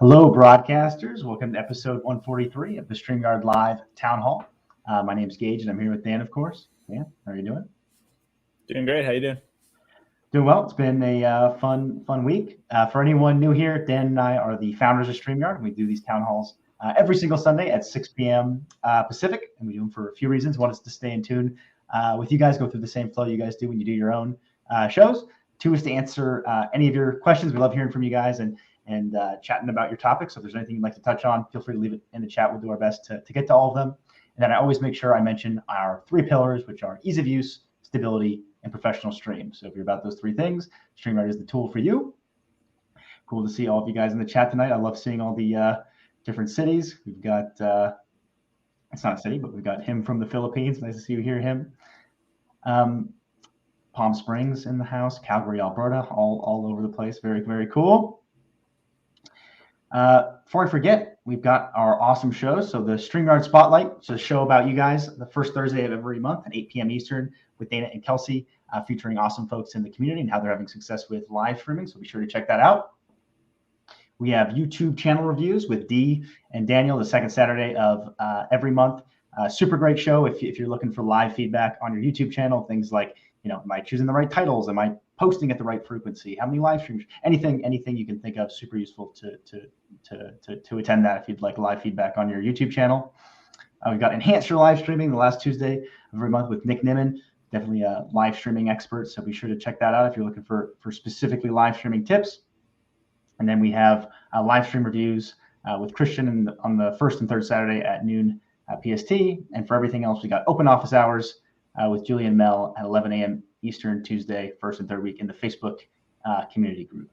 Hello, broadcasters. Welcome to episode 143 of the StreamYard Live Town Hall. My name is Geige, and I'm here with Dan, of course. Dan, how are you doing? Doing great. How you doing? Doing well. It's been a fun week. For anyone new here, Dan and I are the founders of StreamYard, and we do these town halls every single Sunday at 6 p.m. Pacific, and we do them for a few reasons. One is to stay in tune with you guys, go through the same flow you guys do when you do your own shows. Two is to answer any of your questions. We love hearing from you guys and chatting about your topics. So if there's anything you'd like to touch on, feel free to leave it in the chat. We'll do our best to get to all of them. And then I always make sure I mention our three pillars, which are ease of use, stability, and professional stream. So if you're about those three things, StreamYard is the tool for you. Cool to see all of you guys in the chat tonight. I love seeing all the different cities. We've got, it's not a city, but we've got him from the Philippines. Nice to see you here, him. Palm Springs in the house, Calgary, Alberta, all over the place. Very, very cool. Before I forget, we've got our awesome shows. So the StreamYard Spotlight, it's a show about you guys the first Thursday of every month at 8 p.m. Eastern with Dana and Kelsey, featuring awesome folks in the community and how they're having success with live streaming. So be sure to check that out. We have YouTube channel reviews with Dee and Daniel the second Saturday of every month. Super great show if you're looking for live feedback on your YouTube channel. Things like, am I choosing the right titles? Am I posting at the right frequency? How many live streams? Anything you can think of, super useful to attend that if you'd like live feedback on your YouTube channel. We've got Enhance Your Live Streaming the last Tuesday of every month with Nick Nimmin, definitely a live streaming expert. So be sure to check that out if you're looking for specifically live streaming tips. And then we have live stream reviews with Christian on the first and third Saturday at noon PST. And for everything else, we got open office hours with Julie and Mel at 11 a.m. Eastern Tuesday, first and third week in the Facebook community group.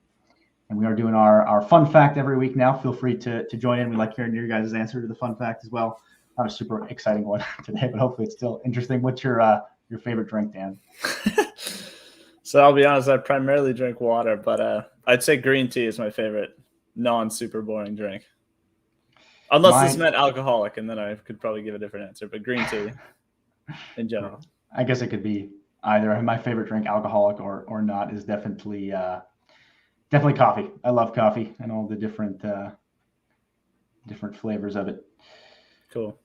And we are doing our fun fact every week now. Feel free to join in. We like hearing your guys' answer to the fun fact as well. Not a super exciting one today, but hopefully it's still interesting. What's your favorite drink, Dan? So I'll be honest, I primarily drink water, but I'd say green tea is my favorite non-super boring drink. Unless this meant alcoholic, and then I could probably give a different answer, but green tea in general. I guess it could be either. My favorite drink, alcoholic or not, is definitely coffee. I love coffee and all the different flavors of it. Cool.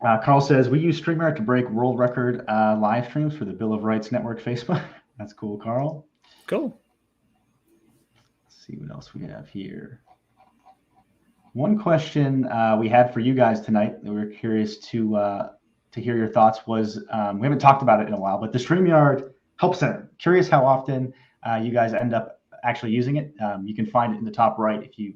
Carl says, we use StreamYard to break world record live streams for the Bill of Rights Network Facebook. That's cool, Carl. Cool. Let's see what else we have here. One question we had for you guys tonight that we were curious to hear your thoughts was, we haven't talked about it in a while, but the StreamYard Help Center. Curious how often you guys end up actually using it. You can find it in the top right if you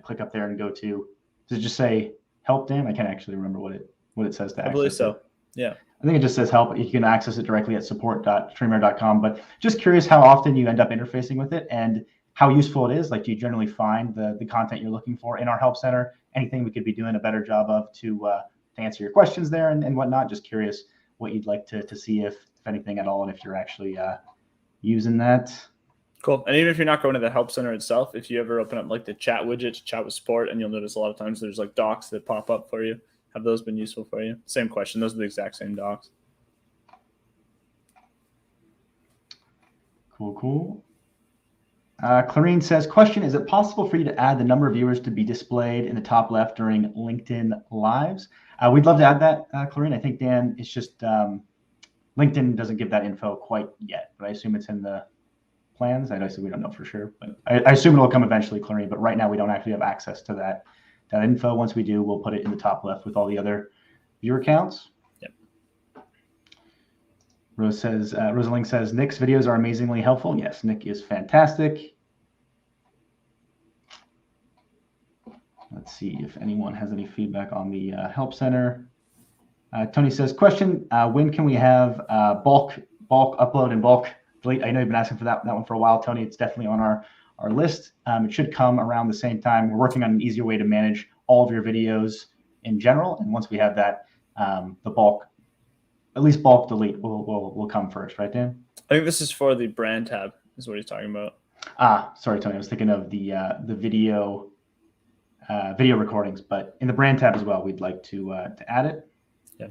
click up there and go to, does it just say help, Dan? I can't actually remember what it says to access. I believe so. Yeah. I think it just says help. You can access it directly at support.streamyard.com. But just curious how often you end up interfacing with it and how useful it is. Like, do you generally find the content you're looking for in our help center? Anything we could be doing a better job of to answer your questions there and whatnot? Just curious what you'd like to see, if anything at all, and if you're actually using that. Cool. And even if you're not going to the help center itself, if you ever open up like the chat widget to chat with support, and you'll notice a lot of times there's like docs that pop up for you. Have those been useful for you? Same question. Those are the exact same docs. Cool. Clarine says, question, is it possible for you to add the number of viewers to be displayed in the top left during LinkedIn Lives? We'd love to add that, Clarine. I think, Dan, it's just LinkedIn doesn't give that info quite yet, but I assume it's in the plans. I assume we don't know for sure, but I assume it'll come eventually, Clarine, but right now we don't actually have access to that info. Once we do, we'll put it in the top left with all the other viewer counts. Yep. Rosalind says, Nick's videos are amazingly helpful. Yes, Nick is fantastic. Let's see if anyone has any feedback on the help center. Tony says, question, when can we have bulk upload and bulk delete? I know you've been asking for that one for a while, Tony. It's definitely on our list. It should come around the same time. We're working on an easier way to manage all of your videos in general. And once we have that, the bulk delete will come first, right, Dan? I think this is for the brand tab is what he's talking about. Sorry, Tony. I was thinking of the video recordings, but in the brand tab as well, we'd like to add it. Yeah.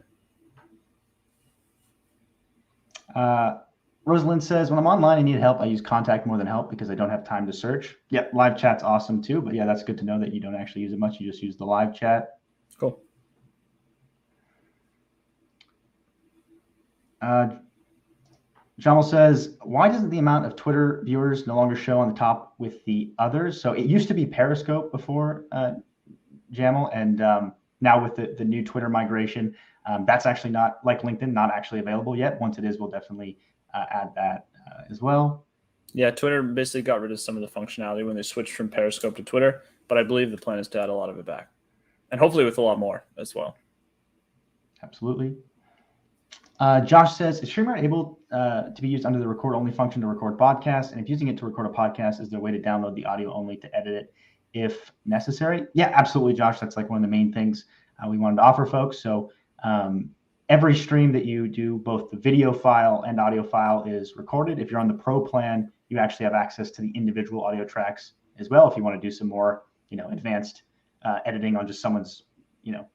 Rosalind says, when I'm online and need help, I use contact more than help because I don't have time to search. Yep, live chat's awesome too. But yeah, that's good to know that you don't actually use it much. You just use the live chat. Cool. Jamal says, why doesn't the amount of Twitter viewers no longer show on the top with the others? So it used to be Periscope before, Jamal, and now with the new Twitter migration, that's actually not, like LinkedIn, not actually available yet. Once it is, we'll definitely add that as well. Yeah, Twitter basically got rid of some of the functionality when they switched from Periscope to Twitter, but I believe the plan is to add a lot of it back, and hopefully with a lot more as well. Absolutely. Josh says, is StreamYard able to be used under the record only function to record podcasts? And if using it to record a podcast, is there a way to download the audio only to edit it if necessary? Yeah, absolutely, Josh. That's like one of the main things we wanted to offer folks. So every stream that you do, both the video file and audio file is recorded. If you're on the Pro plan, you actually have access to the individual audio tracks as well. If you want to do some more, advanced editing on just someone's,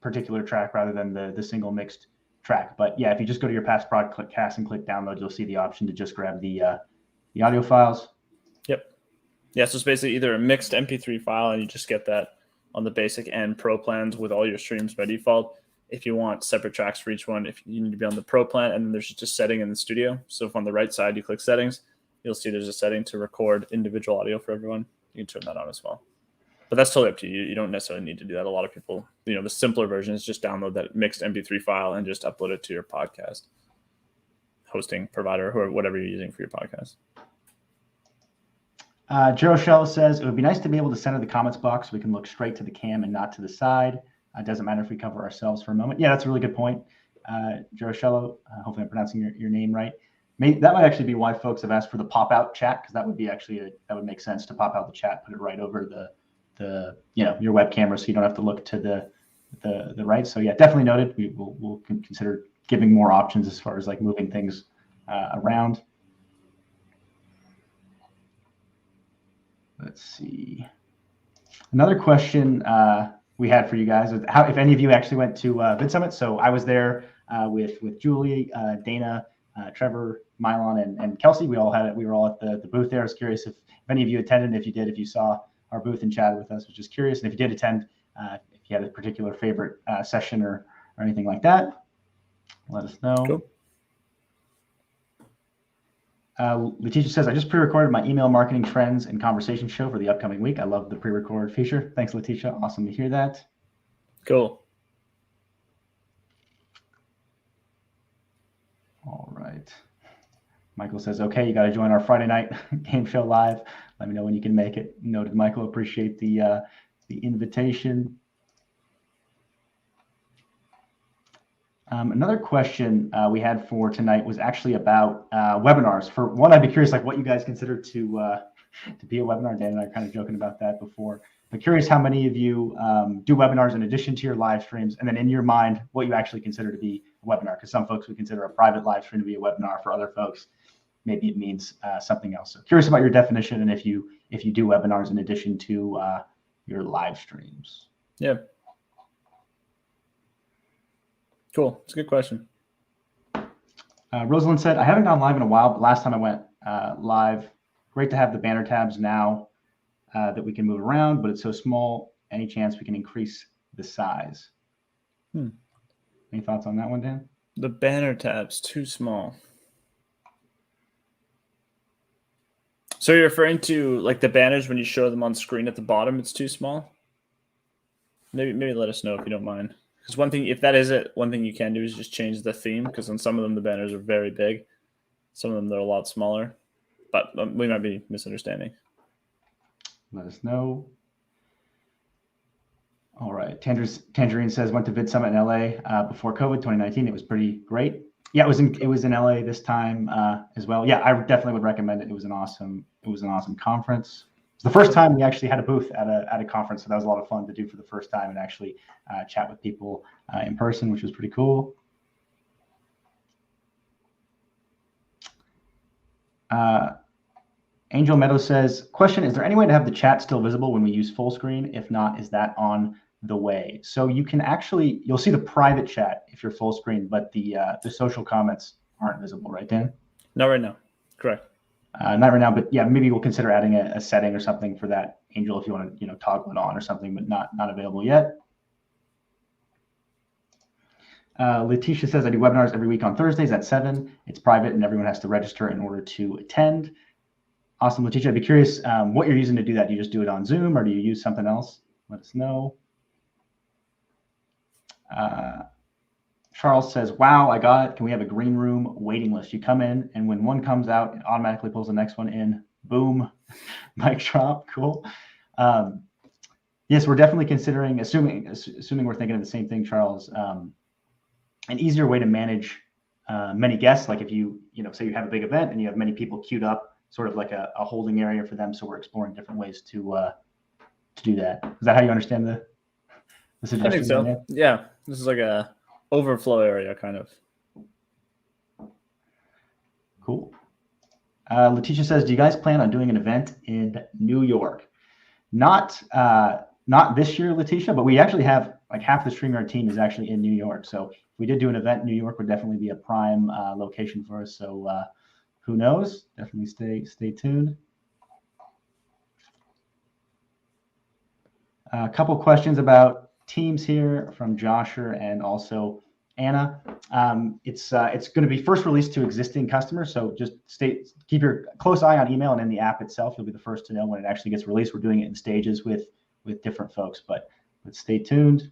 particular track rather than the single mixed track. But yeah, if you just go to your past podcast and click download, you'll see the option to just grab the audio files. Yep. Yeah, so it's basically either a mixed MP3 file, and you just get that on the basic and Pro plans with all your streams by default. If you want separate tracks for each one, if you need to be on the Pro plan, and then there's just a setting in the studio. So if on the right side you click settings, you'll see there's a setting to record individual audio for everyone. You can turn that on as well. But that's totally up to you. You don't necessarily need to do that. A lot of people, the simpler version is just download that mixed MP3 file and just upload it to your podcast hosting provider or whatever you're using for your podcast. Jeroshell says, it would be nice to be able to center the comments box so we can look straight to the cam and not to the side. It doesn't matter if we cover ourselves for a moment. Yeah, that's a really good point. Jeroshell, hopefully I'm pronouncing your name right. That might actually be why folks have asked for the pop-out chat, because that would be that would make sense to pop out the chat, put it right over your web camera, so you don't have to look to the right. So yeah, definitely noted. We'll consider giving more options as far as like moving things around. Let's see. Another question we had for you guys is if any of you actually went to VidSummit. So I was there with Julie, Dana, Trevor, Mylon, and Kelsey. We were all at the booth there. I was curious if any of you attended. If you did, if you saw our booth and chatted with us, was just curious. And if you did attend, if you had a particular favorite session or anything like that, let us know. Cool. Letitia says, I just pre-recorded my email marketing trends and conversation show for the upcoming week. I love the pre-record feature. Thanks, Letitia. Awesome to hear that. Cool. All right. Michael says, okay, you got to join our Friday night game show live. Let me know when you can make it. Noted, Michael. Appreciate the invitation. Another question we had for tonight was actually about webinars. For one, I'd be curious, like what you guys consider to be a webinar. Dan and I are kind of joking about that before. But curious how many of you do webinars in addition to your live streams, and then in your mind, what you actually consider to be a webinar. Because some folks would consider a private live stream to be a webinar. For other folks, maybe it means something else. So curious about your definition, and if you do webinars in addition to your live streams. Yeah. Cool. It's a good question. Rosalind said, I haven't gone live in a while, but last time I went live, great to have the banner tabs now that we can move around, but it's so small. Any chance we can increase the size? Any thoughts on that one, Dan? The banner tab's too small. So you're referring to like the banners when you show them on screen at the bottom, it's too small? Maybe let us know if you don't mind. Because one thing, if that is it, one thing you can do is just change the theme, because on some of them the banners are very big. Some of them they're a lot smaller. But we might be misunderstanding. Let us know. All right. Tangerine says, went to VidSummit in LA before COVID 2019. It was pretty great. Yeah, it was in LA this time as well. Yeah, I definitely would recommend it. It was an awesome conference. It's the first time we actually had a booth at a conference, so that was a lot of fun to do for the first time and actually chat with people in person, which was pretty cool. Angel Meadows says, question, is there any way to have the chat still visible when we use full screen? If not, is that on the way? So you can actually, you'll see the private chat if you're full screen, but the social comments aren't visible, right, Dan? Not right now. Correct. Not right now, but yeah, maybe we'll consider adding a setting or something for that, Angel, if you want to, toggle it on or something, but not available yet. Letitia says, I do webinars every week on Thursdays at 7. It's private and everyone has to register in order to attend. Awesome, Letitia. I'd be curious what you're using to do that. Do you just do it on Zoom or do you use something else? Let us know. Charles says, wow, I got it. Can we have a green room waiting list? You come in and when one comes out, it automatically pulls the next one in. Boom, mic drop. Cool. Yes, we're definitely considering, assuming we're thinking of the same thing, Charles, an easier way to manage many guests. Like if you say you have a big event and you have many people queued up, sort of like a holding area for them. So we're exploring different ways to do that. Is that how you understand the suggestion? I think so. Yeah, this is like a overflow area kind of. Cool. Letitia says, do you guys plan on doing an event in New York? Not this year, Letitia, but we actually have like half the StreamYard team is actually in New York. So if we did do an event in New York, would definitely be a prime location for us. So who knows? Definitely stay tuned. A couple questions about teams here from Josher and also Anna. It's going to be first released to existing customers, so just keep your close eye on email and in the app itself. You'll be the first to know when it actually gets released. We're doing it in stages with different folks, but stay tuned.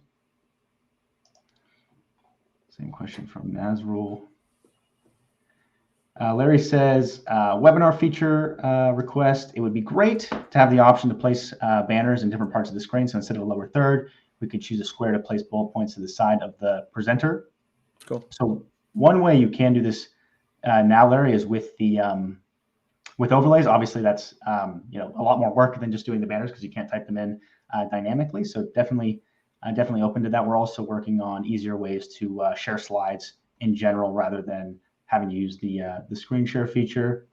Same question from Nazrul. Larry says, webinar feature request. It would be great to have the option to place banners in different parts of the screen. So instead of the lower third, we could choose a square to place bullet points to the side of the presenter. Cool. So one way you can do this now, Larry, is with the with overlays. Obviously, that's a lot more work than just doing the banners because you can't type them in dynamically. So definitely open to that. We're also working on easier ways to share slides in general rather than having to use the screen share feature.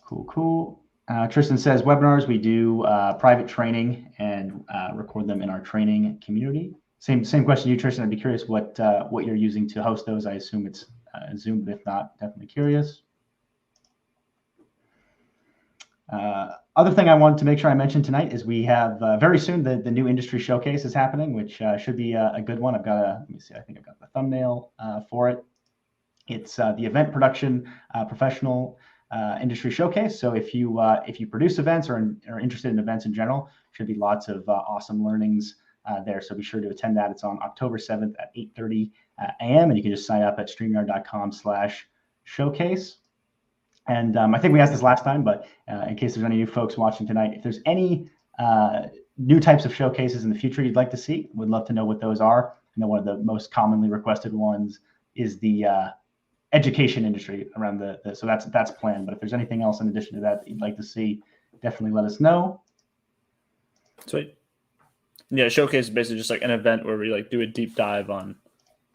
Cool. Tristan says, webinars, we do private training and record them in our training community. Same question to you, Tristan. I'd be curious what you're using to host those. I assume it's Zoom, but if not, definitely curious. Other thing I wanted to make sure I mentioned tonight is we have very soon the new industry showcase is happening, which should be a good one. I've got let me see, I think I've got the thumbnail for it. It's the event production professional industry showcase. So if you produce events or are interested in events in general, should be lots of awesome learnings there. So be sure to attend that. It's on October 7th at 8:30 a.m. and you can just sign up at StreamYard.com/showcase. And I think we asked this last time, but in case there's any new folks watching tonight, if there's any new types of showcases in the future you'd like to see, we'd love to know what those are. I know one of the most commonly requested ones is the education industry around so that's planned. But if there's anything else in addition to that you'd like to see, definitely let us know. Sweet. Yeah, showcase is basically just like an event where we like do a deep dive on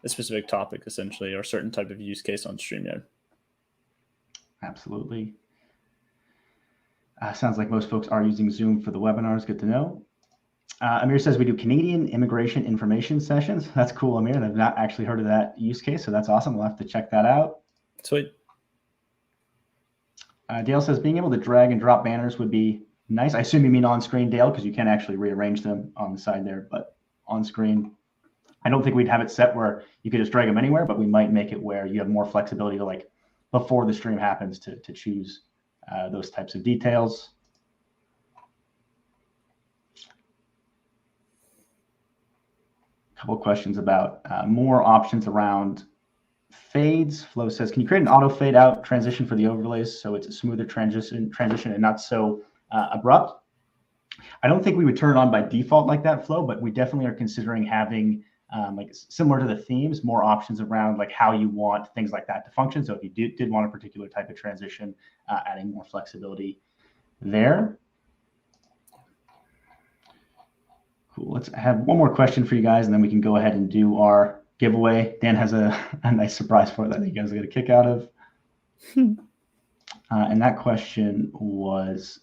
a specific topic essentially, or a certain type of use case on StreamYard. Absolutely. Sounds like most folks are using Zoom for the webinars. Good to know. Amir says we do Canadian immigration information sessions. That's cool, Amir. I've not actually heard of that use case, so that's awesome. We'll have to check that out. Sweet. Dale says being able to drag and drop banners would be nice. I assume you mean on screen, Dale, because you can actually rearrange them on the side there, but on screen. I don't think we'd have it set where you could just drag them anywhere, but we might make it where you have more flexibility to like before the stream happens to choose those types of details. A couple of questions about more options around fades. Flo says, can you create an auto fade out transition for the overlays so it's a smoother transition and not so abrupt? I don't think we would turn it on by default like that, Flo, but we definitely are considering having like similar to the themes, more options around like how you want things like that to function. So if you did want a particular type of transition, adding more flexibility there. Cool. Let's have one more question for you guys, and then we can go ahead and do our giveaway. Dan has a nice surprise for that I think you guys are going to kick out of. And that question was,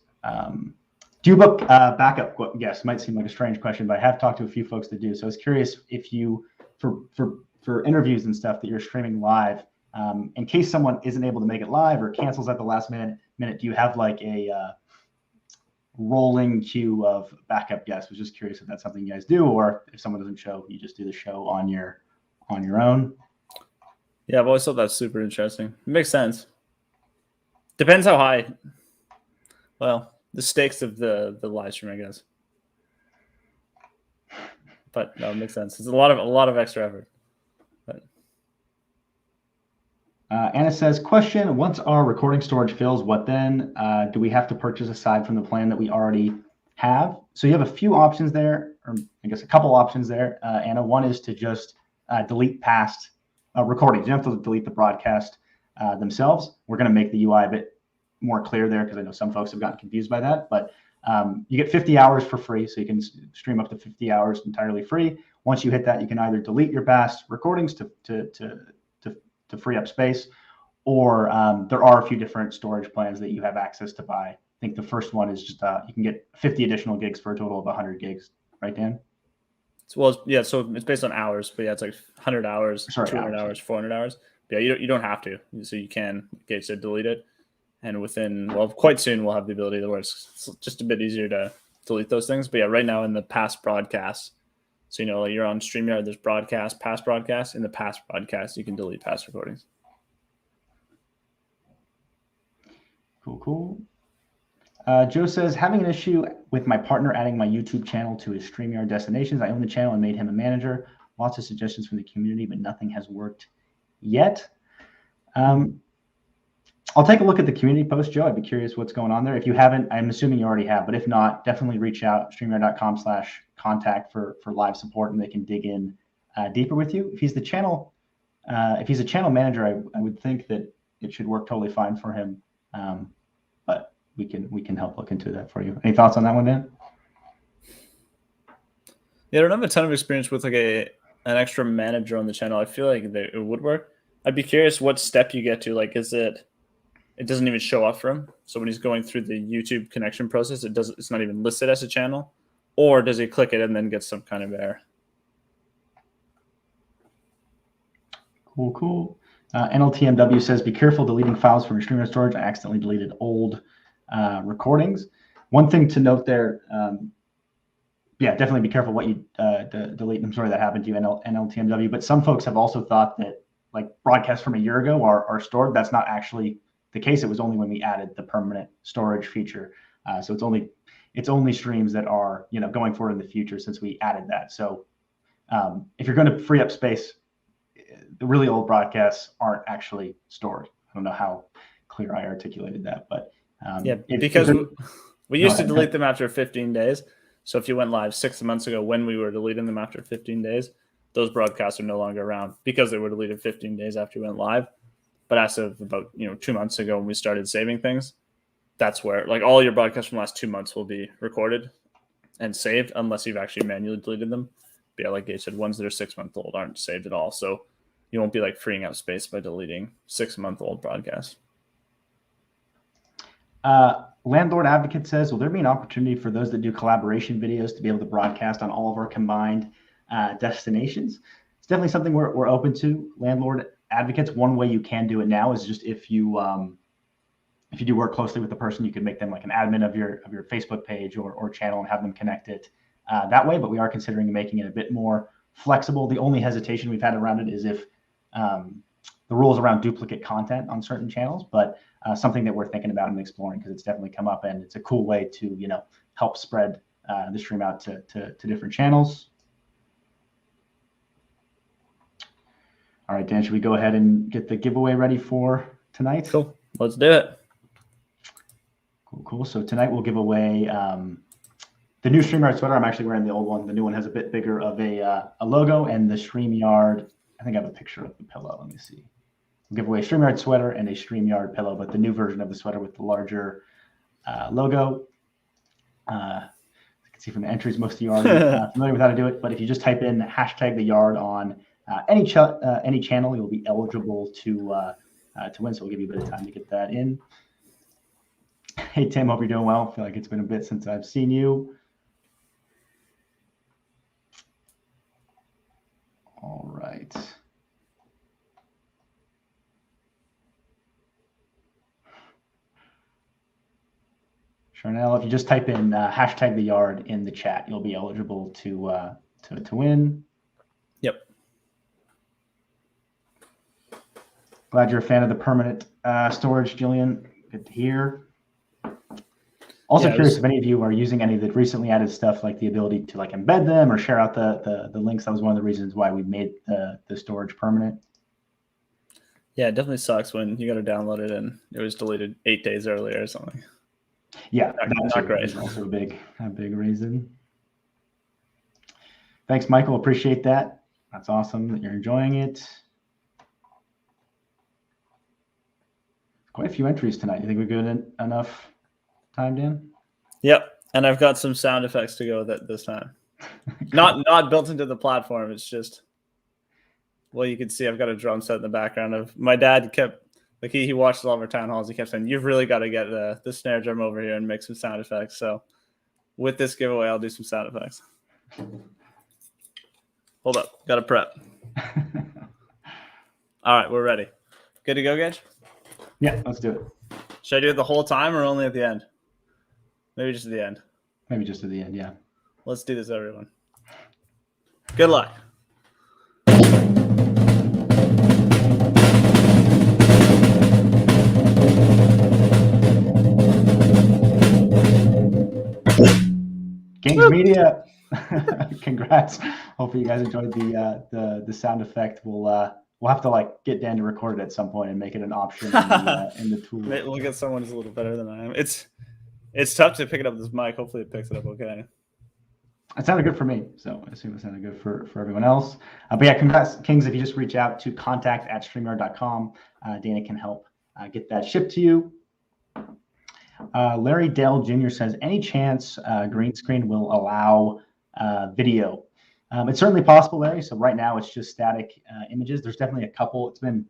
do you book backup guests? Might seem like a strange question, but I have talked to a few folks that do. So I was curious if you, for interviews and stuff that you're streaming live, In case someone isn't able to make it live or cancels at the last minute, do you have like a rolling queue of backup guests? I was just curious if that's something you guys do, or if someone doesn't show, you just do the show on your own. Yeah, I've always thought that's super interesting. It makes sense. Depends how high. Well, the stakes of the live stream, I guess. But no, it makes sense. It's a lot of extra effort. But Anna says, question, once our recording storage fills, what then? Do we have to purchase aside from the plan that we already have? So you have a few options there, or I guess a couple options there, Anna. One is to just delete past recordings. You don't have to delete the broadcast themselves. We're going to make the UI a bit more clear there because I know some folks have gotten confused by that. But you get 50 hours for free, so you can stream up to 50 hours entirely free. Once you hit that, you can either delete your past recordings to free up space, or there are a few different storage plans that you have access to buy. I think the first one is just you can get 50 additional gigs for a total of 100 gigs, right, Dan? Well, yeah, so it's based on hours, but yeah, it's like 100 hours, 200 hours, 400 hours. But yeah, you don't have to, so you can, Geige said, delete it. And quite soon we'll have the ability where it's just a bit easier to delete those things. But yeah, right now in the past broadcasts, so like you're on StreamYard, there's past broadcasts. In the past broadcasts, you can delete past recordings. Cool. Joe says, having an issue with my partner adding my YouTube channel to his StreamYard destinations. I own the channel and made him a manager. Lots of suggestions from the community, but nothing has worked yet. I'll take a look at the community post, Joe. I'd be curious what's going on there. If you haven't, I'm assuming you already have, but if not, definitely reach out, streamyard.com/contact for live support, and they can dig in deeper with you. If he's a channel manager, I would think that it should work totally fine for him. But we can help look into that for you. Any thoughts on that one, Dan? Yeah, I don't have a ton of experience with like an extra manager on the channel. I feel like it would work. I'd be curious what step you get to. Like, is it doesn't even show up for him? So when he's going through the YouTube connection process, it's not even listed as a channel, or does he click it and then get some kind of error? Cool. NLTMW says, be careful deleting files from your StreamYard storage. I accidentally deleted old recordings. One thing to note there, definitely be careful what you delete. I'm sorry that happened to you, NLTMW. But some folks have also thought that like broadcasts from a year ago are stored. That's not actually the case. It was only when we added the permanent storage feature. So it's only streams that are going forward in the future since we added that. So if you're going to free up space, the really old broadcasts aren't actually stored. I don't know how clear I articulated that, but because we used to delete them after 15 days. So if you went live 6 months ago when we were deleting them after 15 days, those broadcasts are no longer around because they were deleted 15 days after you went live. But as of about 2 months ago when we started saving things, that's where like all your broadcasts from the last 2 months will be recorded and saved unless you've actually manually deleted them. But yeah, like Geige said, ones that are 6 months old aren't saved at all. So you won't be like freeing up space by deleting 6 month old broadcasts. Landlord Advocate says, will there be an opportunity for those that do collaboration videos to be able to broadcast on all of our combined destinations? It's definitely something we're open to. Landlord Advocates, one way you can do it now is just if you do work closely with the person, you could make them like an admin of your Facebook page or channel and have them connect it that way. But we are considering making it a bit more flexible. The only hesitation we've had around it is if the rules around duplicate content on certain channels, but something that we're thinking about and exploring because it's definitely come up and it's a cool way to help spread the stream out to different channels. All right, Dan, should we go ahead and get the giveaway ready for tonight? Cool. Let's do it. Cool. So tonight we'll give away the new StreamYard sweater. I'm actually wearing the old one. The new one has a bit bigger of a logo, and the StreamYard, I think I have a picture of the pillow. Let me see. We'll give away a StreamYard sweater and a StreamYard pillow, but the new version of the sweater with the larger logo. You can see from the entries, most of you are familiar with how to do it. But if you just type in #the_yard on any channel, you'll be eligible to win. So we'll give you a bit of time to get that in. Hey, Tim, hope you're doing well. I feel like it's been a bit since I've seen you. All right. Charnel, if you just type in hashtag the yard in the chat, you'll be eligible to win. Yep. Glad you're a fan of the permanent storage, Jillian. Good to hear. Also curious if any of you are using any of the recently added stuff, like the ability to like embed them or share out the links. That was one of the reasons why we made the storage permanent. Yeah, it definitely sucks when you got to download it and it was deleted 8 days earlier or something. Yeah, not great. That's also a big reason. Thanks, Michael. Appreciate that. That's awesome that you're enjoying it. Quite a few entries tonight. You think we're good enough time, Dan? Yep, and I've got some sound effects to go with it this time. Not built into the platform. It's just, well, you can see I've got a drum set in the background of my dad kept, like he watched all of our town halls. He kept saying, you've really got to get the snare drum over here and make some sound effects. So with this giveaway, I'll do some sound effects. Hold up. Got to prep. All right, we're ready. Good to go, Geige? Yeah, let's do it. Should I do it the whole time or only at the end? Maybe just at the end. Maybe just at the end, yeah. Let's do this, everyone. Good luck. Geige Media, congrats. Hopefully you guys enjoyed the sound effect. We'll have to like get Dan to record it at some point and make it an option in the tool. We'll get someone who's a little better than I am. It's tough to pick it up with this mic. Hopefully it picks it up okay. It sounded good for me, so I assume it sounded good for everyone else. But yeah, congrats, Kings. If you just reach out to contact@streamyard.com, Dana can help get that shipped to you. Larry Dell Jr. says, any chance green screen will allow video? It's certainly possible, Larry. So right now it's just static images. There's definitely a couple. It's been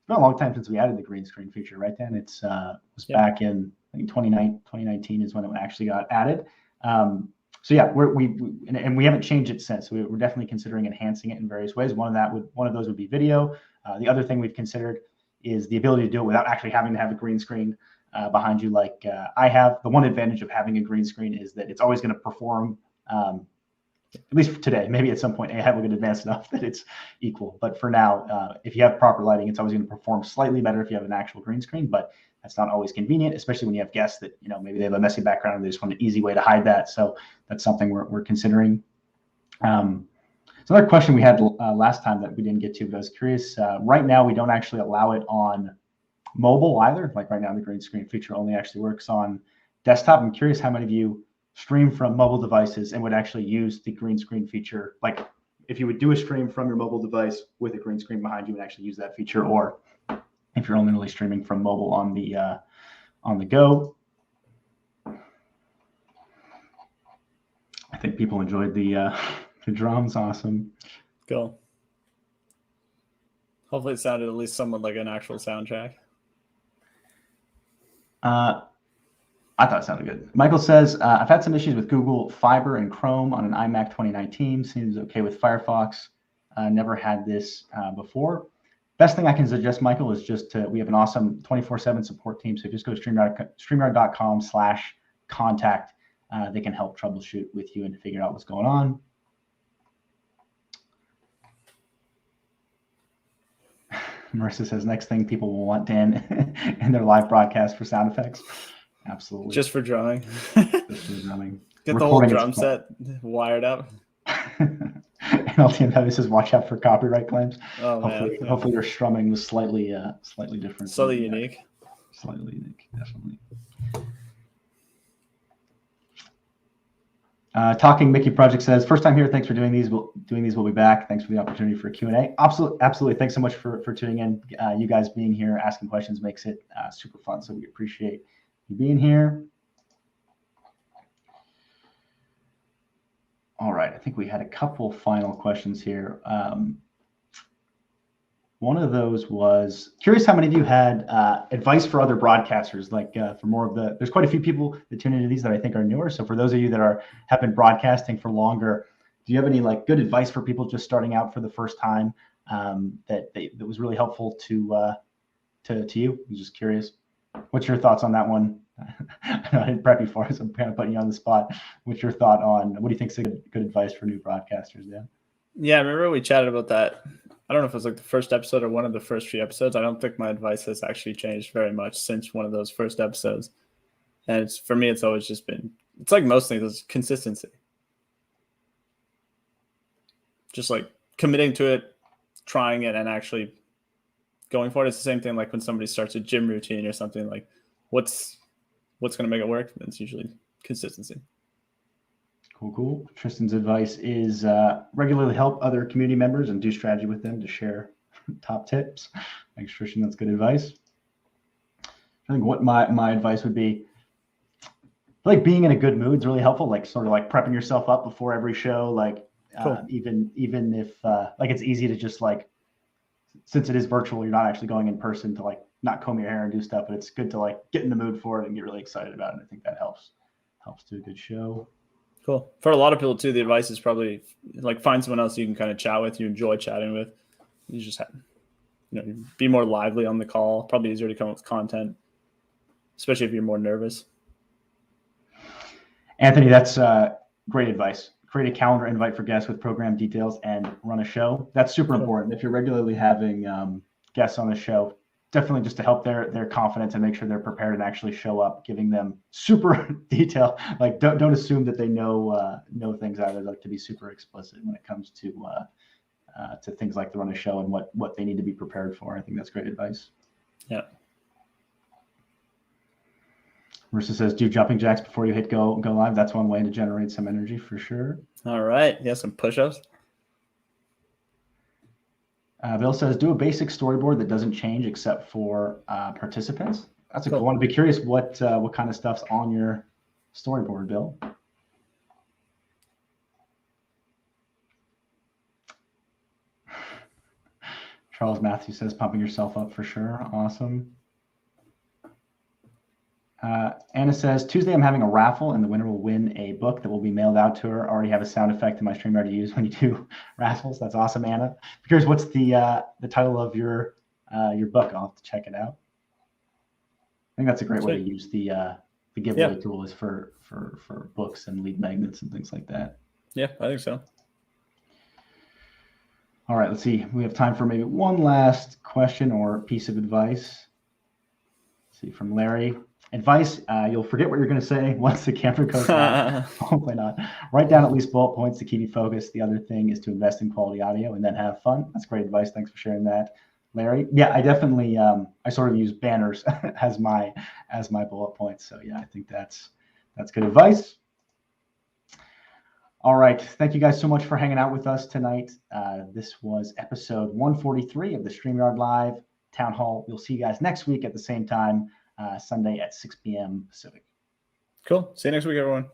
a long time since we added the green screen feature, right, Dan? It was back in, I think, 2019 is when it actually got added. So yeah, we haven't changed it since. So we're definitely considering enhancing it in various ways. One of those would be video. The other thing we've considered is the ability to do it without actually having to have a green screen behind you like I have. The one advantage of having a green screen is that it's always going to perform, at least for today. Maybe at some point AI will get advanced enough that it's equal. But for now, if you have proper lighting, it's always going to perform slightly better if you have an actual green screen. But that's not always convenient, especially when you have guests that, maybe they have a messy background and they just want an easy way to hide that. So that's something we're considering. It's another question we had last time that we didn't get to, but I was curious. Right now, we don't actually allow it on mobile either. Like right now, the green screen feature only actually works on desktop. I'm curious how many of you stream from mobile devices and would actually use the green screen feature. Like if you would do a stream from your mobile device with a green screen behind you and actually use that feature, or if you're only really streaming from mobile on the go. I think people enjoyed the drums. Awesome. Cool. Hopefully it sounded at least somewhat like an actual soundtrack. I thought it sounded good. Michael says, I've had some issues with Google Fiber and Chrome on an iMac 2019. Seems okay with Firefox. Never had this before. Best thing I can suggest, Michael, is we have an awesome 24/7 support team. So just go to StreamYard.com/contact. They can help troubleshoot with you and figure out what's going on. Marissa says, next thing people will want Dan in their live broadcast for sound effects. Absolutely. Just for drumming. Just for drumming. Get the whole drum set wired up. And LTM says, watch out for copyright claims. Oh, hopefully your strumming was slightly different. Slightly unique. Slightly unique, definitely. Talking Mickey Project says, first time here. Thanks for doing these. We'll be back. Thanks for the opportunity for Q&A. Absolutely. Thanks so much for tuning in. You guys being here, asking questions makes it super fun. So we appreciate you being here. All right. I think we had a couple final questions here. One of those was curious how many of you had advice for other broadcasters, like for more of there's quite a few people that tune into these that I think are newer. So for those of you that have been broadcasting for longer, do you have any good advice for people just starting out for the first time that was really helpful to you? I'm just curious. What's your thoughts on that one, I didn't prep you for it, so I'm kind of putting you on the spot. What's your thought on what do you think is good advice for new broadcasters? Yeah. Yeah, I remember we chatted about that. I don't know if it was like the first episode or one of the first few episodes. I don't think my advice has actually changed very much since one of those first episodes. And for me, it's always just been, it's like most things, it's consistency. Just like committing to it, trying it, and actually going for it. It's the same thing like when somebody starts a gym routine or something, like what's going to make it work? It's usually consistency. Cool. Tristan's advice is regularly help other community members and do strategy with them to share top tips. Thanks, Tristan. That's good advice. I think what my advice would be, like being in a good mood is really helpful. Like sort of like prepping yourself up before every show. Like cool. even if like it's easy to just like, since it is virtual, you're not actually going in person to like not comb your hair and do stuff, but it's good to like get in the mood for it and get really excited about it. And I think that helps do a good show. Cool. For a lot of people too, the advice is probably like find someone else you can kind of chat with, you enjoy chatting with. You just have, be more lively on the call. Probably easier to come up with content, especially if you're more nervous. Anthony, that's great advice. Create a calendar invite for guests with program details and run a show. That's super important. If you're regularly having guests on the show, definitely just to help their confidence and make sure they're prepared and actually show up, giving them super detail. Like don't assume that they know things either. Like to be super explicit when it comes to things like the run a show and what they need to be prepared for. I think that's great advice. Yeah. Marissa says, do jumping jacks before you hit go live. That's one way to generate some energy for sure. All right. Yeah, some push-ups. Bill says, do a basic storyboard that doesn't change except for participants. That's a cool one. I'd be curious what kind of stuff's on your storyboard, Bill. Charles Matthews says, pumping yourself up for sure. Awesome. Anna says, Tuesday I'm having a raffle and the winner will win a book that will be mailed out to her. I already have a sound effect in my StreamYard to use when you do raffles. That's awesome, Anna. I'm curious, what's the title of your book? I'll have to check it out. I think that's a great way to use the giveaway tool is for books and lead magnets and things like that. Yeah, I think so. All right, let's see. We have time for maybe one last question or piece of advice. Let's see, from Larry. Advice, you'll forget what you're going to say once the camera goes out. Hopefully not. Write down at least bullet points to keep you focused. The other thing is to invest in quality audio and then have fun. That's great advice. Thanks for sharing that, Larry. Yeah, I definitely, I sort of use banners as my bullet points. So yeah, I think that's good advice. All right. Thank you guys so much for hanging out with us tonight. This was episode 143 of the StreamYard Live Town Hall. We'll see you guys next week at the same time. Sunday at 6 p.m. Pacific. Cool. See you next week, everyone.